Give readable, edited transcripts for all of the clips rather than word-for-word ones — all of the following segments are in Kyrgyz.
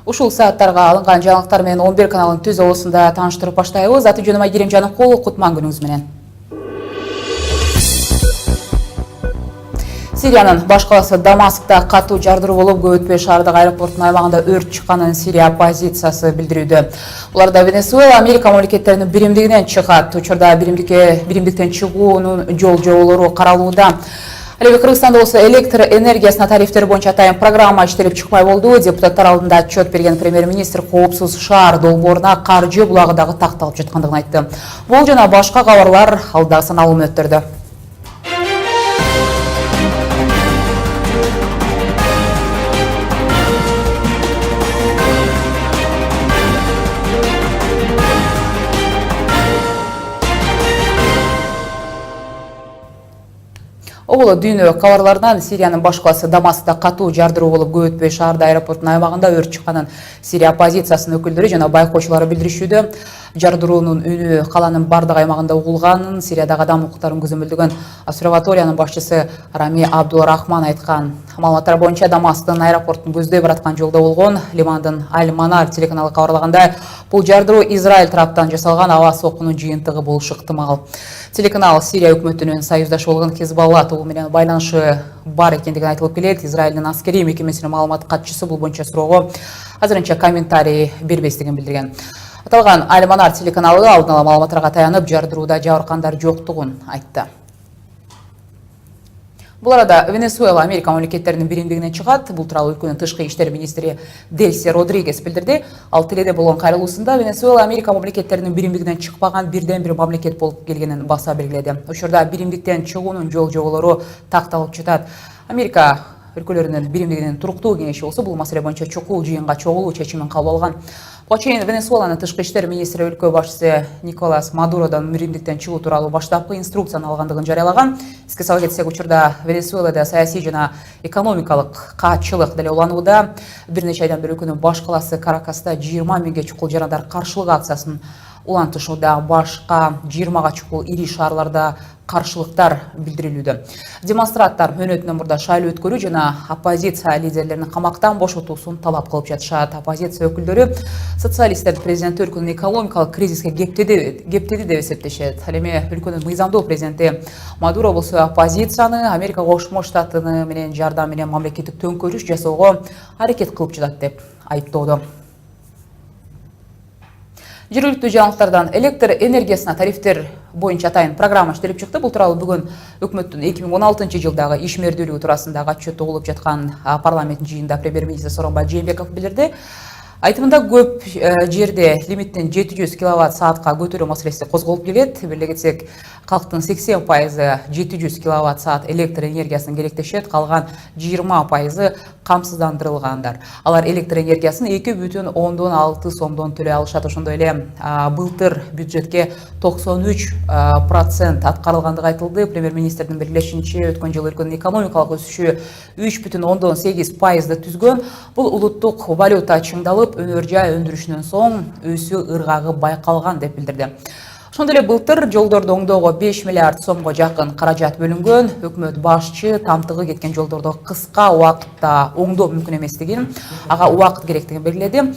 Ушул сааттарга алынган жаңылыктар менен 11 каналын түз оосунда тааныштырып баштайбыз. Аты жөнүм Айгерим Жаныкулов, кутман күнүңүз менен. Сириянын баш каласы Дамаскта катуу жардыруу болуп, көп өтпөй шаардагы аэропорттун аймагында өрт чыкканын Сирия оппозициясы билдирүүдө. Уларда Венесуэла, Америка мамлекеттеринин биримдигинен чыгат. Учурда биримдиктен чыгуунун жол-жоболору каралууда. Кыргызстанда болсо электр энергиясына тарифтери боюнча атайын программа иштелип чыкпай болду. Депутаттар алдында отчет берген премьер-министр коопсуз шаар долборуна каржы булагы дагы такталып жаткандыгын айтты. Бул жана башка кабарлар алда саналуу мүнөттөрдө. Оболо дүйнө кабарларынан Сириянын баш каласы Дамаскта катуу жардыруу болуп, көп өтпөй шаарда аэропорттун аймагында өрт чыкканын Сирия оппозициясынын өкүлдөрү жана байкоочулары билдиришүүдө. Жардыруунун үнү каланын бардык аймагында угулганын Сириядагы адам укуктарын көзөмөлдөгөн обсерваториянын башчысы Рами Абдулрахман айткан. Маалыматтар боюнча Дамасктын аэропортун көздөй бараткан жолдо болгон. Ливандын Аль-Манар телеканалы кабарлагандай, бул жардыруу Израиль тараптан жасалган аба сокунун жыйынтыгы болушу ыктымал. Телеканал Сирия өкмөтүнүн союздашы болгон Хизбалла тобу менен байланышы бар экендиги айтылып келет. Израилдин аскерий мекемесинин маалымат катчысы бул боюнча суроого азырынча комментарий бербестигин билдирген. Аталган Аль-Манар телеканалы алдын ала маалыматтарга таянып, жардырууда жабыркандар жоктугун айтты. Бул арада Венесуэла Америка мамлекеттеринин биримдигинен чыгат. Бул тууралуу өлкөнүн тышкы иштер министри Дельси Родригес билдирди. Ал тиледе болгон кайрылуусунда Венесуэла Америка мамлекеттеринин биримдигинен чыкпаган бирден бир мамлекет болуп келгенин баса белгиледи. Учурда биримдиктен чыгуунун жол-жоболору такталып жатат. Америка өлкөлөрүнүн биримдигинин туруктуу кеңеши болсо бул маселе боюнча чокуу жыйынга чогулуу чечимин кабыл алган. Буга чейин Венесуэланын тышкы иштер министри өлкө башчысы Николас Мадуродон биримдиктен чыгуу тууралуу баштапкы инструкцияны алгандыгын жарыялаган. Эске сала кетсек, учурда Венесуэлада саясий жана экономикалык каатчылык деле уланууда. Бир нече айдан бери өлкөнүн баш каласы Каракаста 20 миңге чукул жарандар каршылык акциясын улантышууда. Башка 20га чукул ири шаарларда каршылыктар билдирилүүдө. Демонстранттар мөөнөтүнөн мурда шайлоо өткөрүү жана оппозиция лидерлеринин камактан бошотуусун талап кылып жатышат. Оппозиция өкүлдөрү социалисттер президенти өлкөнүн экономикалык кризиске кептеди деп эсептешет. Ал эми өлкөнүн мыйзамдуу президенти Мадуро болсо оппозицияны Америка Кошмо Штаттары менен жардам менен мамлекеттик төңкөрүш жасоого аракет кылып жатат деп айыптоодо. Жергиликтүү жаңылыктардан электр энергиясына тарифтер боюнча атайын программа иштелип чыкты. Бул тууралуу бүгүн өкмөттүн 2016 жылдагы ишмердүүлүгү туурасындагы отчету болуп жаткан парламент жыйынында премьер-министр Сооронбай Жээнбеков билдирди. Айтымында көп жерде лимиттен 700 киловатт саатка көтөрүү маселеси козголуп келет. Беле кетсек, калктын 80% 700 киловатт саат электр энергиясын керектешет, калган 20% камсыздандырылгандар. Алар электр энергиясын 2,6 сомдон төлөй алышат. Ошондой эле былтыр бюджетке 93% аткарылгандыгы айтылды. Премьер-министрдин белгилешинче, өткөн жылы өлкөнүн экономикалык өсүшү 3,8%ды түзгөн. Бул улуттук валюта чыңдалып, өнөр жай өндүрүшүнөн соң өсүү ыргагы байкалган деп билдирди. Ошондой эле былтыр жолдорду оңдоого 5 миллиард сомго жакын каражат бөлүнгөн. Өкмөт башчы тамтыгы кеткен жолдорду кыска убакытта оңдоо мүмкүн эместигин, ага убакыт керектигин белгиледи.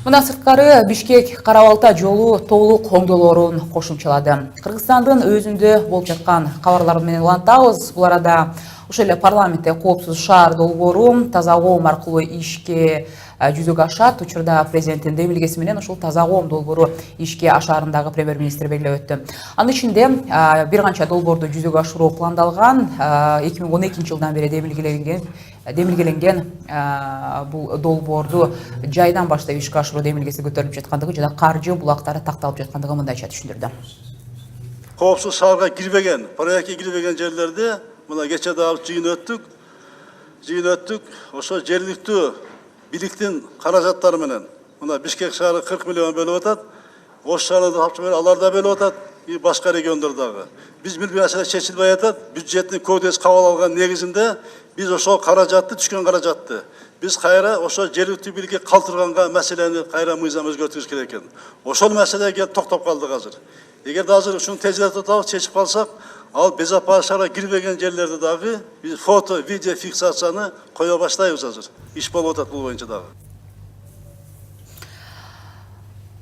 Мындан сырткары Бишкек Кара-Балта жолу толук оңдоолорун кошумчалады. Кыргызстандын өзүндө болуп жаткан кабарлар менен улантабыз. Бул арада ошол эле парламентте коопсуз шаар долбоору таза коом аркылуу ишке жүзөгө ашат. Учурда президенттин демилгеси менен ошол таза коом долбоору ишке ашаарындагы премьер-министр белгилеп өттү. Анын ичинде бир канча долбоорду жүзөгө ашыруу пландалган. 2012 жылдан бери демилгеленген бул долбоорду жайдан баштап ишке ашыруу демилгеси көтөрүлүп жаткандыгы жана каржы булактары такталып жаткандыгы мындайча түшүндүрдү. Коопсуз шаарга кирбеген, проектке кирбеген жерлерде мына кече дагы жыйын өттүк. Ошо жергиликтүү бийликтин каражаттары менен мына Бишкек шаары 40 миллион бөлүп атат. Ош шаарында алар да бөлүп атат, башка региондордагы. Биз бир маселе чечилбей атат. Бюджеттин кодекс кабыл алган негизинде биз ошо каражатты, түшкөн каражатты биз кайра ошо жергиликтүү бийликке калтырганга маселени кайра мыйзам өзгөртүш керек экен. Ошол маселеге токтоп калдык азыр. Эгерде азыр ушуну тездетип чечип калсак, ал безопасный шаарга кирбеген жерлерде дагы биз фото, видео фиксацияны кое баштайбыз азыр. Иш болуп атат бул боюнча дагы.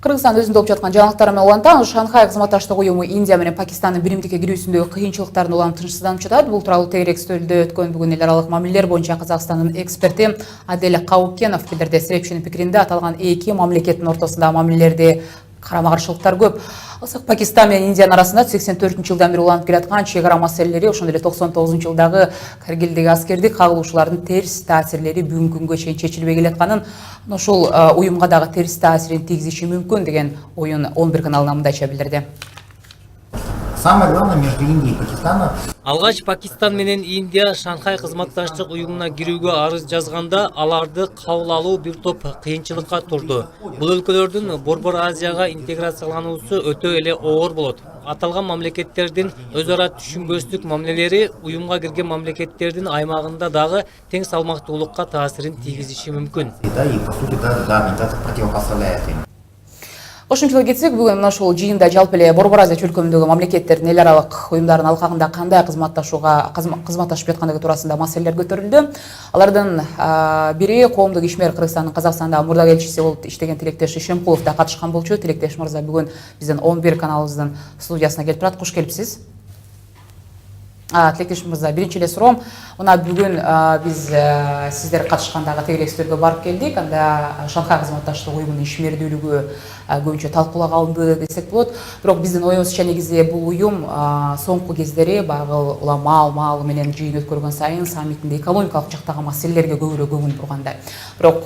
Кыргызстан өзүндө болуп жаткан жаңылыктар менен улантабыз. Шанхай кызматташтык уюму Индия менен Пакистандын биримдикке кирүүсүндөгү кыйынчылыктарын улам тынчсызданып жатат. Бул тууралуу тегерек стөлдө өткөн бүгүн эл аралык мамилелер боюнча Казакстандын эксперти Адель Каукенов билдирди. Серепчинин пикиринде аталган эки мамлекеттин ортосундагы мамилелерде карама-каршылыктар көп. Алсак Пакистан менен Индиянын арасында 84-жылдан бери уланып келаткан чек ара маселелери, ошондой эле 99-жылдагы Каргилдеги аскердик кагылышуулардын терс таасирлери бүгүнкү күнгө чейин чечилбей келатканын, ошол уюмга дагы терс таасирин тийгизиши мүмкүн деген оюн 11 каналына мындайча билдирди. Самое главное между Индией и Пакистаном. Алгач Пакистан менен Индия Шанхай кызматташтык уюмуна кирүүгө арыз жазганда аларды кабыл алуу бир топ кыйынчылыкка турду. Бул өлкөлөрдүн Борбор Азияга интеграциялануусу өтө эле оор болот. Аталган мамлекеттердин өз ара түшүнбөстүк мамилелери уюмга кирген мамлекеттердин аймагында дагы тең салмактуулукка таасирин тийгизиши мүмкүн. Да, и по сути даже да, противопоставляет им. Кошумчалап кетсек, бүгүн мына ушул жыйында жалпы эле Борбор Азия чөлкөмүндөгү мамлекеттердин эл аралык уюмдардын алкагында кандай кызматташып жаткандыгы туурасында маселелер көтөрүлдү. Алардын бири коомдук ишмер Кыргызстандын Казакстандагы мурдагы элчиси болуп иштеген Тилектеш Ишемкулов да катышкан болчу. Тилектеш мырза бүгүн биздин 11 каналыбыздын студиясына келип турат. Куш келипсиз. Тилектеш мырза, биринчи эле суроом, мына бүгүн биз сиздер катышкандагы тегерек стөлгө барып келдик. Анда Шанхай кызматташтык уюмунун ишмердүүлүгү көбүнчө талкуулоого алынды десек болот. Бирок биздин оюбузча негизи бул уюм соңку кездери баягы маал менен жыйын өткөргөн сайын саммитинде экономикалык жактагы маселелерге көбүрөөк көңүл бургандай. Бирок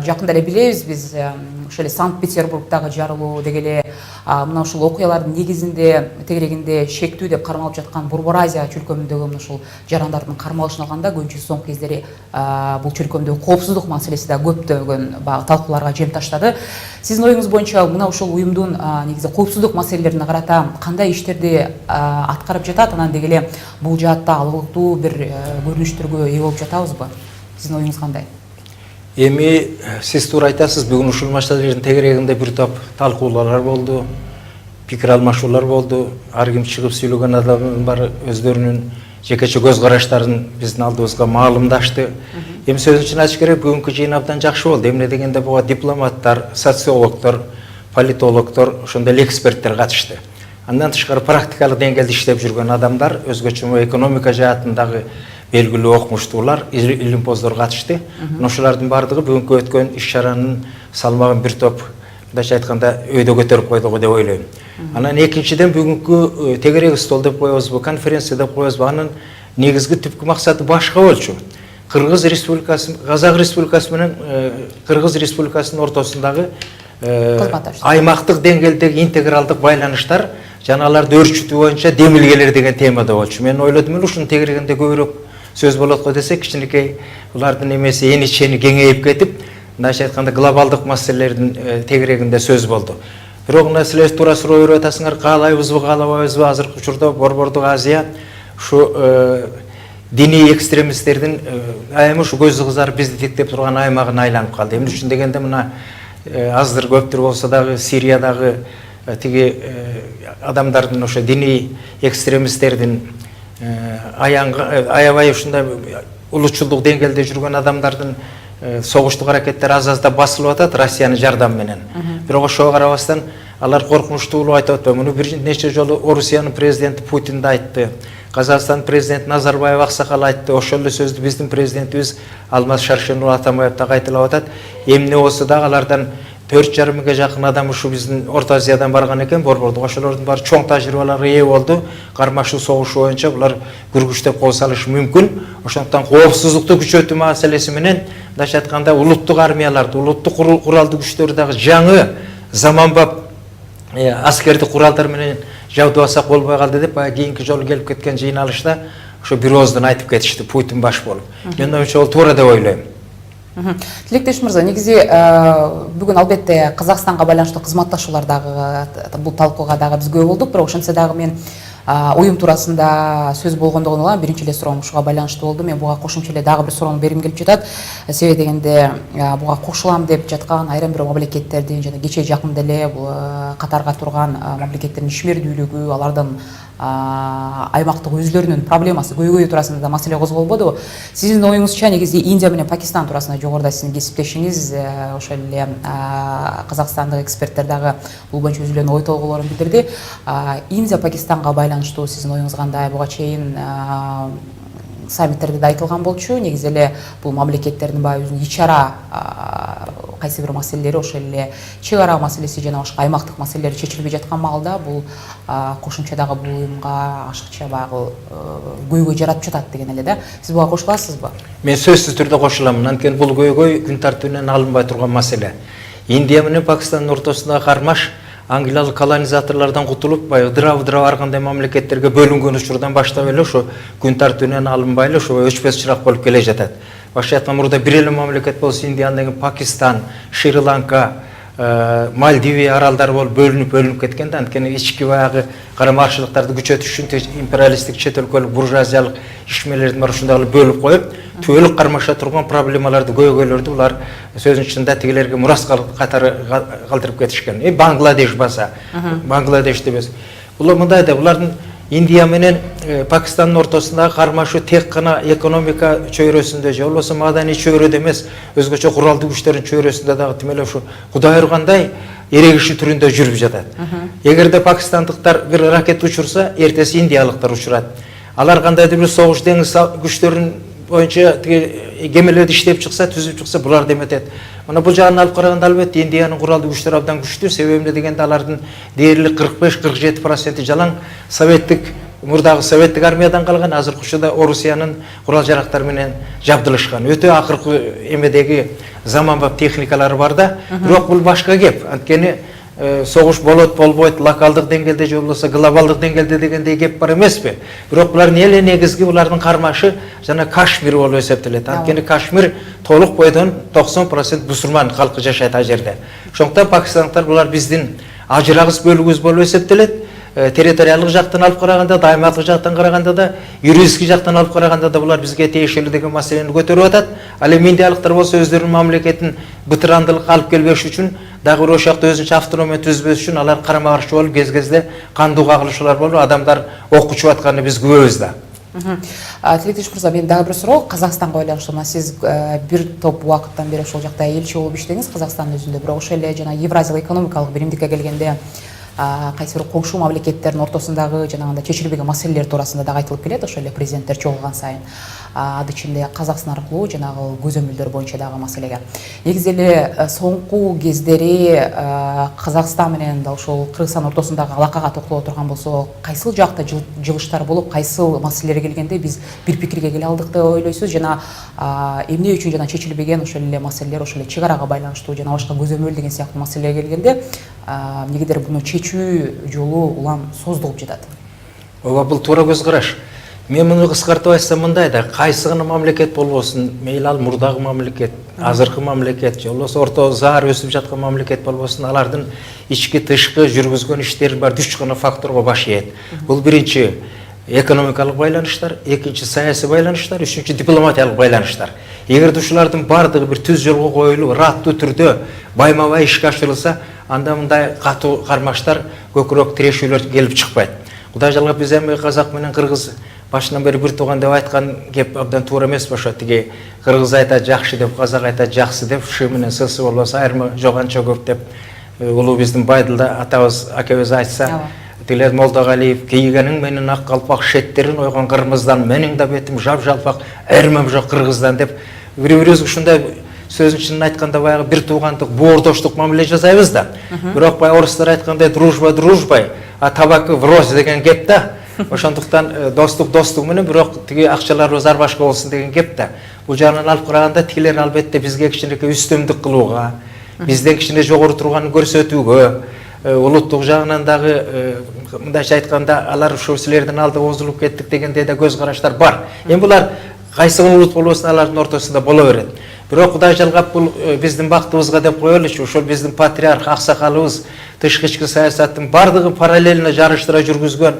жакында эле билебиз биз ошол эле Санкт-Петербургдагы жарылуу деги эле мына ушул окуялардын негизинде тегерегинде шектүү деп кармалып жаткан Борбор Азия чөлкөмүндөгү мына ушул жарандардын кармалышын алганда көбүнчө соңку кездери бул чөлкөмдөгү коопсуздук маселеси да көптөгөн баягы талкууларга жем таштады. Сиздин оюңуз боюнча мына ушул уюмдун негизи коопсуздук маселелерине карата кандай иштерди аткарып жатат, анан деги эле бул жаатта алгылыктуу бир көрүнүштөргө ээ болуп жатабызбы? Сиздин оюңуз кандай? Эми сиз туура айтасыз, бүгүн ушул маселелердин тегерегинде бир топ талкуулар болду, пикир алмашуулар болду. Ар ким чыгып сүйлөгөн адамдын баары өздөрүнүн жекече көз караштарын биздин алдыбызга маалымдашты. Эми сөзүн ачык керек, бүгүнкү жыйын абдан жакшы болду. Эмне дегенде буга дипломаттар, социологдор, политологдор, ошондой эле эксперттер катышты. Андан тышкары практикалык деңгээлде иштеп жүргөн адамдар, өзгөчө экономика жаатындагы белгилүү окумуштуулар, илимпоздор катышты. Ошолордун баардыгы бүгүнкү өткөн иш-чаранын салмагын бир топ, мындайча айтканда, өйдө көтөрүп койду деп ойлойм. Анан экинчиден бүгүнкү тегерек стол деп коебузбу, конференция деп коебузбу, анын негизги түпкү максаты башка болчу. Кыргыз Республикасы, Казак Республикасы менен Кыргыз Республикасынын ортосундагы аймактык деңгээлдеги интегралдык байланыштар жана аларды өрчүтүү боюнча демилгелер деген темада болчу. Мен ойлодум эле ушунун тегерегинде көбүрөөк сөз болот го десек, кичинекей булардын эмеси эни чени кеңейип кетип, мындайча айтканда глобалдык маселелердин тегерегинде сөз болду. Бирок мына силер туура суроо берип атасыңар, каалайбызбы, каалабайбызбы, азыркы учурда Борбордук Азия ушу диний экстремисттердин айымы ушу көзү кызарып бизди тиктеп турган аймагына айланып калды. Эмне үчүн дегенде мына аздыр көптүр болсо дагы Сириядагы тиги адамдардын ошо диний экстремисттердин аябай ушундай улутчулдук деңгээлде жүргөн адамдардын согуштук аракеттери аз-аздап басылып атат Россиянын жардамы менен. Бирок ошого карабастан алар коркунучтуу айтып атпайбы. Муну бир нече жолу Орусиянын президенти Путин да айтты. Казакстан президенти Назарбаев аксакал айтты. Ошол эле сөздү биздин президентибиз Алмаз Шаршенұлы Атамбаев да кайталап атат. Эмне болсо дагы алардан 4,5 миңге жакын адам ушу биздин Орто Азиядан барган экен, Борбордук. Ошолордун баары чоң тажрыйбаларга ээ болду. Кармашуу согушу боюнча булар күргүчтөп кол салышы мүмкүн. Ошондуктан коопсуздукту күчөтүү маселеси менен, мындайча айтканда, улуттук армияларды, улуттук куралдуу күчтөрдү дагы жаңы заманбап аскердик куралдар менен жабдыбасак болбой калды деп, кийинки жолу келип кеткен жыйналышта ошо бир ооздон айтып кетишти, Путин баш болуп. Мен оюмча ол туура деп ойлойм. Тилектеш мырза, негизи бүгүн албетте Казакстанга байланыштуу кызматташуулар дагы бул талкууга дагы биз көп болдук, бирок ошентсе дагы мен уюм туурасында сөз болгондогон улам биринчи эле суроом ушуга байланыштуу болду. Мен буга кошумча эле дагы бир суроону бергим келип жатат. Себеби дегенде буга кошулам деп жаткан айрым бир мамлекеттердин жана кечээ жакында эле бул катарга турган мамлекеттердин ишмердүүлүгү, алардын аймактык өзлөрүнүн проблемасы көйгөйү туурасында да маселе козголбодубу? Сиздин оюңузча негизи Индия менен Пакистан туурасында жогоруда сиздин кесиптешиңиз ошол эле казакстандык эксперттер дагы бул боюнча өзүлөрүнүн ой толгоолорун билдирди. Индия Пакистанга байланыштуу сиздин оюңуз кандай? Буга чейин саммиттерде да айтылган болчу. Негизи эле бул мамлекеттердин баягы өзүнүн ич ара кайсы бир маселелери, ошол эле чек ара маселеси жана башка аймактык маселелер чечилбей жаткан маалда бул кошумча дагы бул уюмга ашыкча баягы көйгөй жаратып жатат деген эле да. Сиз буга кошуласызбы? Мен сөзсүз түрдө кошулам. Анткени бул көйгөй күн тартибинен алынбай турган маселе. Индия менен Пакистандын ортосундагы кармаш англиялык колонизаторлордон кутулуп, баягы дыра ар кандай мамлекеттерге бөлүнгөн учурдан баштап эле ошо күн тартибинен алынбай эле ошо өчпөс чырак болуп келе жатат. Башка айтканда мурда бир эле мамлекет болсо Индия, андан кийин Пакистан, Шри-Ланка, Мальдиви аралдары болуп бөлүнүп кеткен да. Анткени ички баягы карама-каршылыктарды күчөтүш үчүн империалисттик чет өлкөлүк буржуазиялык ишмерлердин бар ушундай эле бөлүп коюп, түбөлүк кармаша турган проблемаларды, көйгөйлөрдү булар сөзүнүн ичинде тигилерге мурас катары калтырып кетишкен. Бангладеш баса, Бангладеш дебес. Булар мындай да, булардын Индия менен Пакистандын ортосундагы кармашы тек гана экономика чөйрөсүндө же болбосо маданий чөйрөдө эмес, өзгөчө куралдуу күчтөрдүн чөйрөсүндө дагы тим эле ушу Кудай ургандай эрегиши түрүндө жүрүп жатат. Эгерде пакистандыктар бир ракета учурса, эртеси индиялыктар учурат. Алар кандайдыр бир согуш деңиз күчтөрүнүн боюнча кемелерди иштеп чыкса, түзүп чыкса, булар деметет. Мына бул жагын алып караганда албетте Индиянын куралдуу күчтөрү абдан күчтүү. Себеби эмне дегенде алардын дээрлик 45-47% жалаң мурдагы советтик армиядан калган, азыркы учурда Орусиянын курал жарактары менен жабдылышкан. Өтө акыркы эмедеги заманбап техникалары бар да, бирок бул башка кеп. Анткени согуш болот болбойт, локалдык деңгээлде же болбосо глобалдык деңгээлде дегендей кеп бар эмеспи? Бирок булардын эле негизги булардын кармашы жана Кашмир болуп эсептелет. Анткени Кашмир толук бойдон 90% мусулман калкы жашайт ал жерде. Ошондуктан пакистандыктар булар биздин ажырагыс бөлүгүбүз болуп эсептелет. Территориалдык жактан алып караганда да, аймактык жактан караганда да, юридический жактан алып караганда да булар бизге тиешелүү деген маселени көтөрүп атат. Ал эми индиялыктар болсо өздөрүнүн мамлекетин бытырандылыкка алып келбеш үчүн, дагы бир ошакта өзүнчө автономия түзбөш үчүн алар карама-каршы болуп, кез-кезде кандуу кагылышуулар болуп, адамдар ок учуп атканын биз күбөбүз да. Тилектеш мырза, мен дагы бир суроо Казакстанга байланыштуу. Сиз бир топ убакыттан бери ошол жакта элчи болуп иштедиңиз Казакстандын өзүндө. Бирок ошол эле жана Евразиялык экономикалык биримдикке келгенде кайсы бир коңшу мамлекеттердин ортосундагы жанагындай чечилбеген маселелер туурасында дагы айтылып келет. Ошол эле президенттер чогулган сайын ады ичинде Казакстан аркылуу жанагы көзөмөлдөр боюнча дагы маселеге. Негизи эле соңку кездери Казакстан менен да ошол Кыргызстан ортосундагы алакага токтоло турган болсо, кайсыл жакта жылыштар болуп, кайсыл маселелерге келгенде биз бир пикирге келе алдык деп ойлойсуз? Жана эмне үчүн жана чечилбеген ошол эле маселелер, ошол эле чек арага байланыштуу жана башка көзөмөл деген сыяктуу маселелерге келгенде эмнегедир буну чечүү жолу улам создугуп жатат? Ооба, бул туура көз караш. Мен муну кыскартып айтсам мындай да, кайсы гана мамлекет болбосун, мейли ал мурдагы мамлекет, азыркы мамлекет, же болбосо орто заар өсүп жаткан мамлекет болбосун, алардын ички тышкы жүргүзгөн иштери бар 3 гана факторго баш ийет. Бул биринчи экономикалык байланыштар, экинчи саясий байланыштар, үчүнчү дипломатиялык байланыштар. Эгерде ушулардын бардыгы бир түз жолго коюлуп, ыраттуу түрдө байма-бай ишке ашырылса, анда мындай катуу кармаштар, көкүрөк тирешүүлөр келип чыкпайт. Кудай жалгап, биз эми казак менен кыргыз башынан бери бир тууган деп айткан кеп абдан туура эмес ошо. Тиги кыргыз айтат жакшы деп, казак айтат жакшы деп, шы менен сысы болбосо айырма жок анча көп деп улуу биздин Байдылда атабыз акебиз айтса, тилер Молдогалиев кийгениң менен ак калпак, шеттерин ойгон кырмыздан, менин да бетим жап-жалпак, айырмам жок кыргыздан деп бири-бирибиз ушундай сөзүн чынын айтканда баягы бир туугандык, боордоштук мамиле жасайбыз да. Бирок баягы орустар айткандай дружба дружбой, а табакы врозь деген кеп да. Ошондуктан достук менен, бирок тиги акчаларыбыз ар башка болсун деген кеп да. Бул жагынан алып караганда тигилер албетте бизге кичинекей үстөмдүк кылууга, бизден кичине жогору турганын көрсөтүүгө, улуттук жагынан дагы мындайча айтканда алар ушул силердин алдыга озулуп кеттик дегендей да көз караштар бар. Эми булар кайсы улут болбосун алардын ортосунда боло берет. Бирок Кудай жалгап, бул биздин бактыбызга деп коелучу, ошол биздин патриарх аксакалыбыз тышкы ички саясаттын бардыгы параллельно жарыштыра жүргүзгөн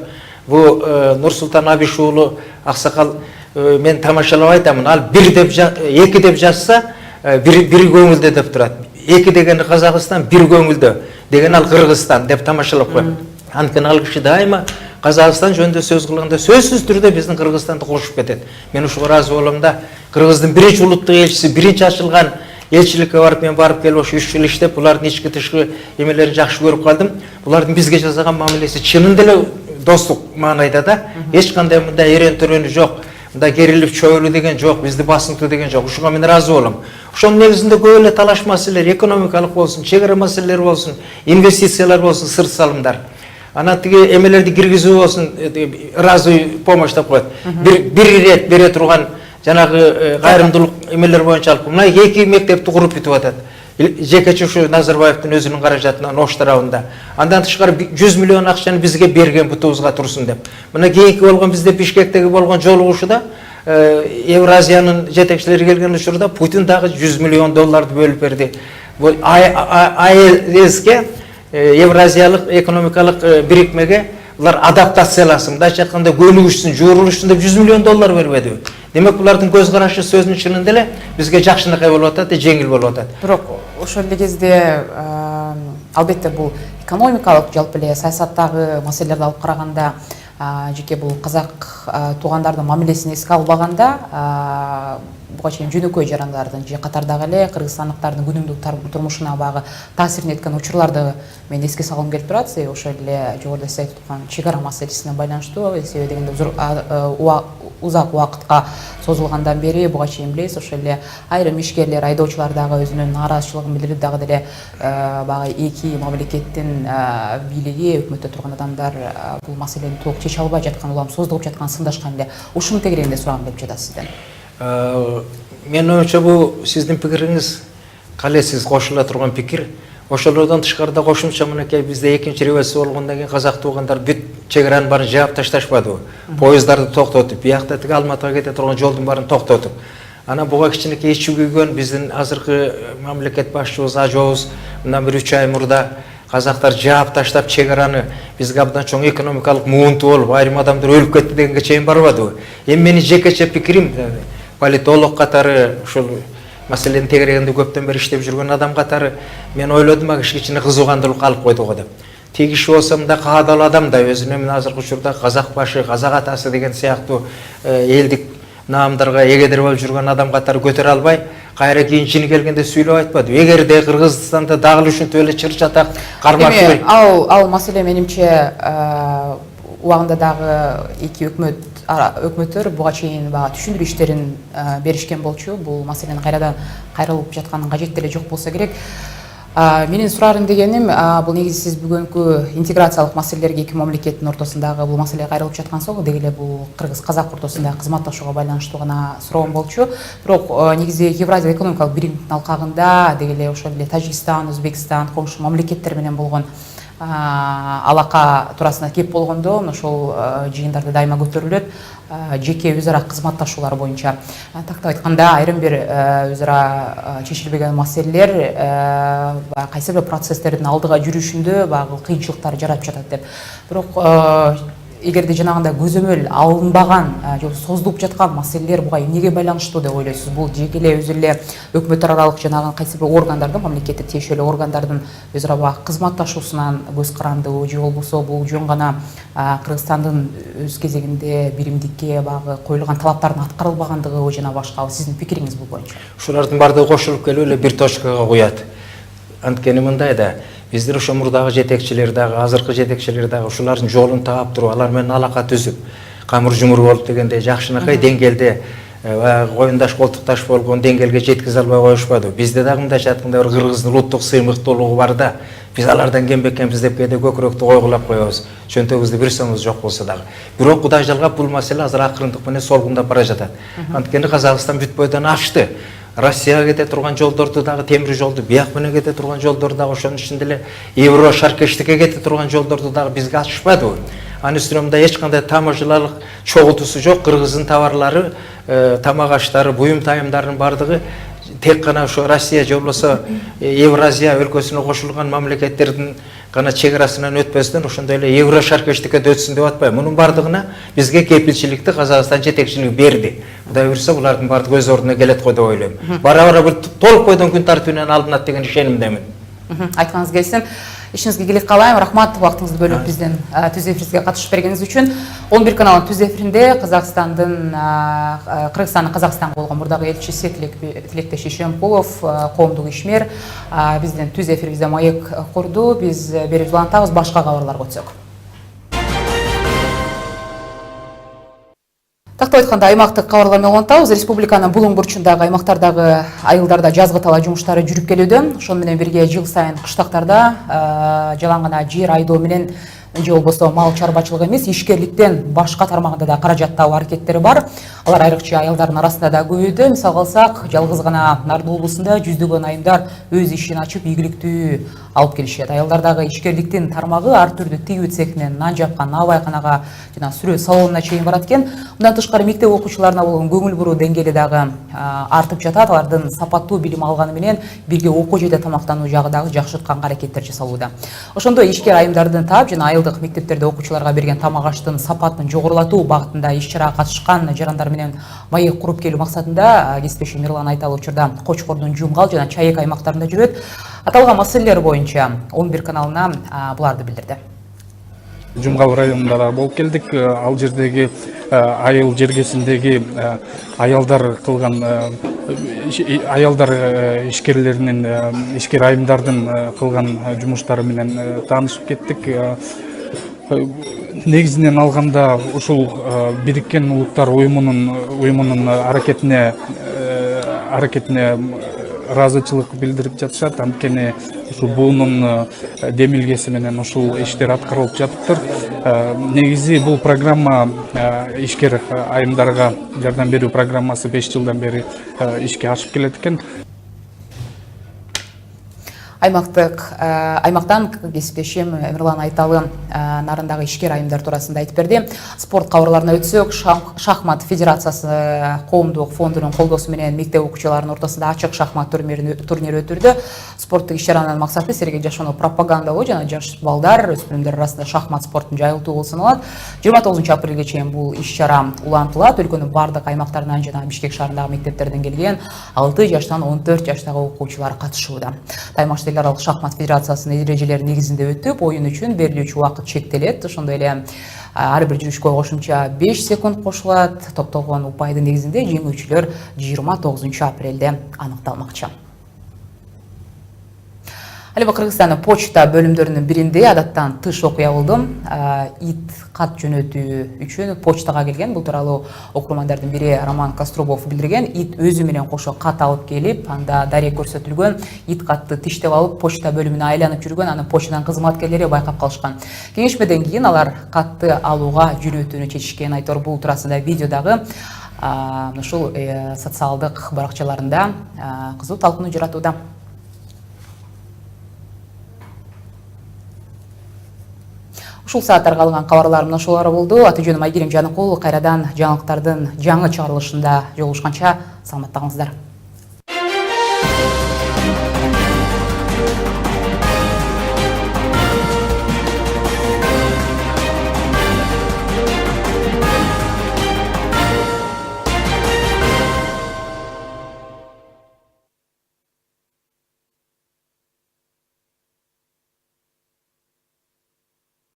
Бу Нурсултан Абишуулу аксакал мен тамашалап айтамын. Ал 1 деп 2 деп жазса, 1 көңүлдө деп турат. 2 деген Казакстан, 1 көңүлдө деген ал Кыргызстан деп тамашалап коет. Анткени ал киши дайыма Казакстан жөнүндө сөз кылганда сөзсүз түрдө биздин Кыргызстанды кошуп кетет. Мен ушуга ыраазы болом да, Кыргыздын биринчи улуттук элчиси, биринчи ачылган элчиликке барып келип ошо 3 жыл иштеп, булардын ички тышкы эмелерин жакшы көрүп калдым. Булардын бизге жасаган мамилеси чынында эле достук маанайда да, эч кандай мындай эрен-төрөнү жок. Мында керилип чөйрү деген жок, бизди басынтуу деген жок. Ушуга мен ыраазы болом. Ошонун негизинде көп эле талаш маселелер, экономикалык болсун, чегара маселелери болсун, инвестициялар болсун, сырт салымдар. Ана тиги эмелерди киргизүү болсун, ыраазы помощь деп коет. Бир бере турган жанагы кайрымдуулук эмелер боюнча алып, мына 2 мектепти куруп бүтүп атат. Жекече ушу Назарбаевдин өзүнүн каражатынан Ош тарабында. Андан тышкары 100 миллион акчаны бизге берген бутубузга турсун деп. Мына кийинки болгон бизде Бишкектеги болгон жолугушуда Евразиянын жетекчилери келген учурда Путин дагы 100 миллион долларды бөлүп берди. Бул АЭСке, Евразиялык экономикалык бирикмеге булар адаптацияласын, мындайча айтканда көнүгүшсүн, жуурулушсун деп 100 миллион доллар бербедиби? Демек булардын көз карашы сөзүнүн чынында эле бизге жакшынакай болуп атат, жеңил болуп атат. Бирок ошол эле кезде албетте бул экономикалык жалпы эле саясаттагы маселелерди алып караганда жеке бул казак туугандардын мамилесин эске албаганда буга чейин жөнөкөй жарандардын же катардагы эле кыргызстандыктардын күнүмдүк турмушуна багы таасирин эткен учурларды мен эске салгым келип турат. Ошол эле жогоруда сиз айтып аткан чегара маселесине байланыштуу, себеби дегенде узак убакытка созулгандан бери буга чейин билебиз, ошол эле айрым ишкерлер, айдоочулар дагы өзүнүн нааразычылыгын билдирип, дагы деле баягы эки мамлекеттин бийлиги, өкмөттө турган адамдар бул маселени толук чече албай жаткан, улам создугуп жаткан, сындашкан эле. Ушунун тегерегинде сурагым келип жатат сизден. Мен оюмча бул сиздин пикириңиз кале, сиз кошула турган пикир. Ошолордон тышкарыда кошумча мынакей бизде экинчи революция болгондон кийин казак туугандар бүт чегаранын баарын жаап ташташпадыбы? Поезддарды токтотуп, биякта тиги Алматыга кете турган жолдун баарын токтотуп. Ана буга кичинекей ичи күйгөн биздин азыркы мамлекет башчыбыз Ажообуз мындан бир 3 ай мурда казактар жаап таштап чегараны бизге абдан чоң экономикалык муунту болуп, айрым адамдар өлүп кетти дегенге чейин барбадыбы? Эми менин жекече пикирим, политолог катары, ушул маселенин тегерегинде көптөн бери иштеп жүргөн адам катары мен ойлодум, а кичине кызыгандуулук алып койду го деп. Тиги киши болсо мында каадал адам да өзүнө мен азыркы учурда казак башы, казак атасы деген сыяктуу элдик наамдарга эгедер болуп жүргөн адам катары көтөрө албай, кайра кийин жини келгенде сүйлөп айтпады. Эгерде Кыргызстанда дагы ушинтип эле чыр чатак кармак керек. Ал маселе менимче убагында дагы эки өкмөттөр буга чейин түшүндүрүү иштерин беришкен болчу. Бул маселенин кайрадан кайрылып жатканын кажети деле жок болсо керек. Менин сурарым дегеним, бул негизи сиз бүгүнкү интеграциялык маселелерге эки мамлекеттин ортосундагы бул маселе кайрылып жаткан соң, деги эле бул кыргыз-казак ортосундагы кызматташууга байланыштуу гана суроом болчу. Бирок негизи Евразия экономикалык биримдиктин алкагында деги эле ошол эле Тажикстан, Өзбекстан, коңшу мамлекеттер менен болгон алака туурасында кеп болгондо ошол жыйындарда дайыма көтөрүлөт. Жеке өз ара кызматташуулар боюнча, тактап айтканда, айрым бир өз ара чечилбеген маселелер кайсы бир процесстердин алдыга жүрүшүндө багы кыйынчылыктар жаратып жатат деп. Бирок эгерде жанагындай көзөмөл алынбаган же создугуп жаткан маселелер буга эмнеге байланыштуу деп ойлойсуз? Бул жеке эле өзү эле өкмөттөр аралык жанагы кайсы бир органдардын, мамлекеттик тиешелүү органдардын өз ара багы кызматташуусунан көз карандыбы, же болбосо бул жөн гана Кыргызстандын өз кезегинде биримдикке багы коюлган талаптардын аткарылбагандыгыбы жана башка? Сиздин пикириңиз бул боюнча? Ушулардын баардыгы кошулуп келип эле бир точкага куят. Анткени мындай да, биздер ошо мурдагы жетекчилер дагы, азыркы жетекчилер дагы ушулардын жолун таап туруп, алар менен алака түзүп, камыр жумур болуп дегендей жакшынакай деңгээлде коюндаш колтукташ болгон деңгээлге жеткизе албай коюшпады. Бизде дагы мындайча айтканда бир кыргыздын улуттук сыймыктуулугу бар да, биз алардан кем бекенбиз деп кээде көкүрөктү койгулап коебуз. Чөнтөгүбүздү бир сомубуз жок болсо дагы. Бирок Кудай жалгап бул маселе азыр акырындык менен солгундап бара жатат. Анткени Казакстан бүт бойдон ачты. Россияга кете турган жолдорду дагы, темир жолду, бияк менен кете турган жолдорду дагы, ошонун ичинде эле Евро шаркештикке кете турган жолдорду дагы бизге ачышпадыбы? Анын үстүнө мында эч кандай таможалык чогултуусу жок. Кыргыздын товарлары, тамак аштары, буюм тайымдарынын бардыгы тек қана ошо Россия же болбосо Евразия өлкөсүнө кошулган мамлекеттердин гана чегерасынан өтпөстөн ошондой эле Евро шаркештикке да өтсүн деп атпайбы. Мунун бардыгына бизге кепилчиликти Казакстан жетекчилиги берди. Кудай буйрса булардын бардыгы өз ордуна келет го деп ойлойм. Бара бул толук бойдон күн тартибинен алынат деген ишенимдемин. Айтқаныңыз келсін. Ишиңизге келек калайм. Рахмат вакытыңызды бөлүп биздин түз эфирибизге катышып бергениңиз үчүн. 11 каналдын түз эфиринде Кыргызстандын Казакстанга болгон мурдагы элчиси Тилектеш Ишемкулов, коомдук ишмер биздин түз эфирибизде маек курду. Биз бери улантабыз, башка кабарларга өтсөк. Тактап айтканда аймактык кабарлар менен улантабыз. Республиканын булуң бурчундагы аймактардагы айылдарда жазгы талаа жумуштары жүрүп келүүдө. Ошону менен бирге жыл сайын кыштактарда жалаң гана жер айдоо менен же болбосо мал чарбачылыгы эмес, ишкерликтен башка тармагында да каражат табуу аракеттери бар. Алар айрыкча аялдардын арасында да көбөйдү. Мисалы алсак, жалгыз гана Нарды облусунда жүздөгөн айымдар өз ишин ачып ийгиликтүү алып келишет. Аялдардагы ишкерликтин тармагы ар түрдүү тигүү цехинен нан жапкан набайканага жана сүрөт салонуна чейин барат экен. Мындан тышкары мектеп окуучуларына болгон көңүл буруу деңгээли дагы артып жатат. Алардын сапаттуу билим алганы менен бирге окуу жайда тамактануу жагы дагы жакшыртканга аракеттер жасалууда. Ошондой ишкер айымдардын таап жана айылдык мектептерде окуучуларга берген тамак аштын сапатын жогорулатуу багытында иш-чарага катышкан жарандар менен маек куруп келүү максатында кесиптешим Мирлан Айталы учурда Кочкордун Жумгал жана Чайек аймактарында жүрөт. Аталган маселелер боюнча 11 каналына буларды билдирди. Жумгал районунда болуп келдик. Ал жердеги айыл жергесиндеги аялдар кылган аялдар ишкерлеринин ишкер айымдардын кылган жумуштары менен таанышып кеттик. Негизинен алганда ушул Бириккен Улуттар уюмунун аракетине ыраазычылык билдирип жатышат. Анткени ушу буунун демилгеси менен ушул иштер аткарылып жатыптыр. Негизи бул программа ишкер айымдарга жардам берүү программасы 5 жылдан бери ишке ашып келет экен. Аймактан кесиптешим Мирлан Айталы нарындагы ишкер айымдар туурасында айтып берди. Спорт кабарларына өтсөк, шахмат федерациясы коомдук фондунун колдоосу менен мектеп окуучуларынын ортосунда ачык шахмат турнири өтүлдү. Спорттук иш-чаранын максаты Сергей жашоону пропагандалоо жана жаш балдар, өспүрүмдөр арасында шахмат спортун жайылтуу болуп саналат. 29 апрелге чейин бул иш-чара улантылат. Өлкөнүн бардык аймактарынан жана Бишкек шаарындагы мектептерден келген 6 жаштан 14 жаштагы окуучулар катышууда. Эл аралык шахмат федерациясынын эрежелери негизинде өтүп, оюн үчүн берилүүчү убакыт чектелет. Ошондой эле ар бир жүрүшкө кошумча 5 секунд кошулат. Топтолгон упайдын негизинде жеңүүчүлөр 29 апрелде аныкталмакчы. Алеба Кыргызстандын почта бөлүмдөрүнүн биринде адаттан тыш окуя болдум. Ит кат жөнөтүү үчүн почтага келген. Бул тууралуу окурмандардын бири Роман Кострубов билдирген. Ит өзү менен кошо кат алып келип, анда дарек көрсөтүлгөн. Ит катты тиштеп алып, почта бөлүмүнө айланып жүргөн. Аны почтадан кызматкерлери байкап калышкан. Кеңешмеден кийин алар катты алууга жөнөтүүнү чечишкен. Айтор бул туурасында видеодагы ушул социалдык баракчаларында кызуу талкууну жаратууда. Ушул сааттарга алган кабарларым ошолор болду. Аты жөнүм Айгерим Жаныкул. Кайрадан жаңылыктардын жаңы чыгарылышында жолугушканча саламатта калыңыздар.